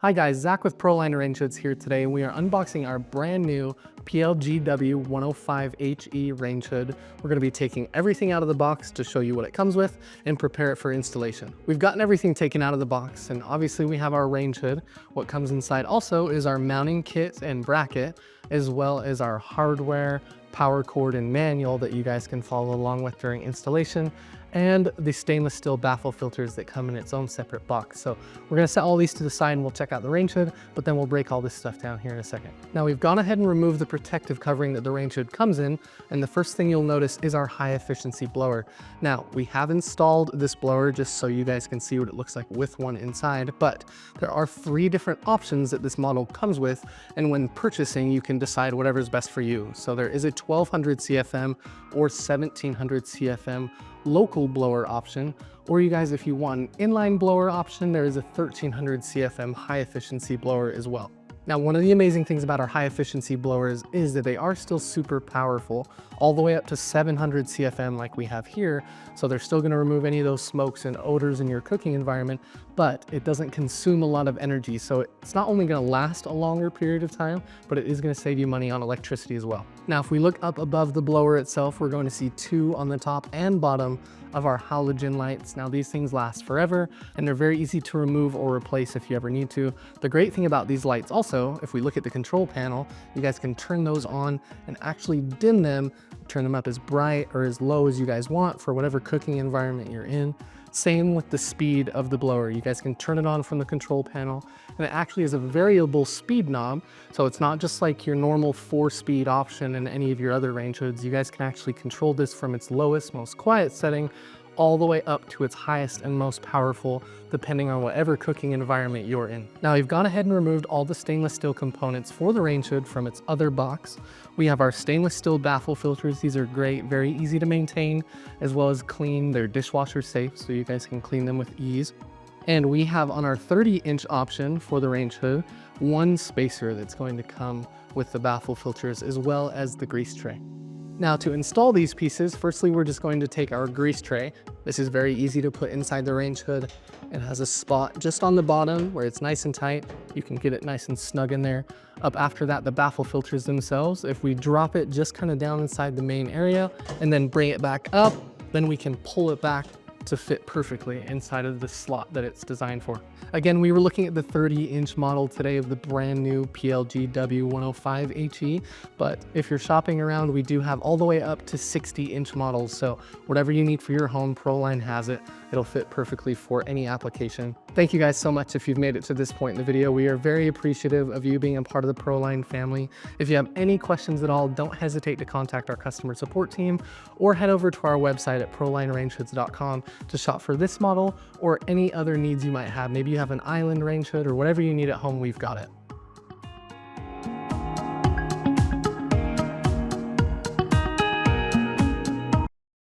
Hi guys, Zach with Proline Range Hoods here today, and we are unboxing our brand new PLGW 105HE range hood. We're going to be taking everything out of the box to show you what it comes with and prepare it for installation. We've gotten everything taken out of the box, and obviously we have our range hood. What comes inside also is our mounting kit and bracket, as well as our hardware, power cord, and manual that you guys can follow along with during installation, and the stainless steel baffle filters that come in its own separate box. So we're gonna set all these to the side and we'll check out the range hood, but then we'll break all this stuff down here in a second. Now we've gone ahead and removed the protective covering that the range hood comes in, and the first thing you'll notice is our high efficiency blower. Now we have installed this blower just so you guys can see what it looks like with one inside, but there are 3 different options that this model comes with, and when purchasing you can decide whatever's best for you. So there is a 1200 CFM or 1700 CFM local blower option, or you guys, if you want an inline blower option, there is a 1300 CFM high efficiency blower as well. Now, one of the amazing things about our high efficiency blowers is that they are still super powerful, all the way up to 700 CFM like we have here. So they're still gonna remove any of those smokes and odors in your cooking environment, but it doesn't consume a lot of energy. So it's not only gonna last a longer period of time, but it is gonna save you money on electricity as well. Now, if we look up above the blower itself, we're going to see 2 on the top and bottom of our halogen lights. Now these things last forever and they're very easy to remove or replace if you ever need to. The great thing about these lights also, if we look at the control panel, you guys can turn those on and actually dim them, turn them up as bright or as low as you guys want for whatever cooking environment you're in. Same with the speed of the blower. You guys can turn it on from the control panel, and it actually is a variable speed knob. So it's not just like your normal 4-speed option in any of your other range hoods. You guys can actually control this from its lowest, most quiet setting all the way up to its highest and most powerful, depending on whatever cooking environment you're in. Now we've gone ahead and removed all the stainless steel components for the range hood from its other box. We have our stainless steel baffle filters. These are great, very easy to maintain, as well as clean. They're dishwasher safe, so you guys can clean them with ease. And we have on our 30-inch option for the range hood, 1 spacer that's going to come with the baffle filters as well as the grease tray. Now to install these pieces, firstly we're just going to take our grease tray. This is very easy to put inside the range hood. It has a spot just on the bottom where it's nice and tight. You can get it nice and snug in there. Up after that, the baffle filters themselves, if we drop it just kind of down inside the main area and then bring it back up, then we can pull it back to fit perfectly inside of the slot that it's designed for. Again, we were looking at the 30-inch model today of the brand new PLGW 105HE, but if you're shopping around, we do have all the way up to 60-inch models. So whatever you need for your home, Proline has it. It'll fit perfectly for any application. Thank you guys so much if you've made it to this point in the video. We are very appreciative of you being a part of the Proline family. If you have any questions at all, don't hesitate to contact our customer support team or head over to our website at prolinerangehoods.com to shop for this model or any other needs you might have. Maybe you have an island range hood or whatever you need at home, we've got it.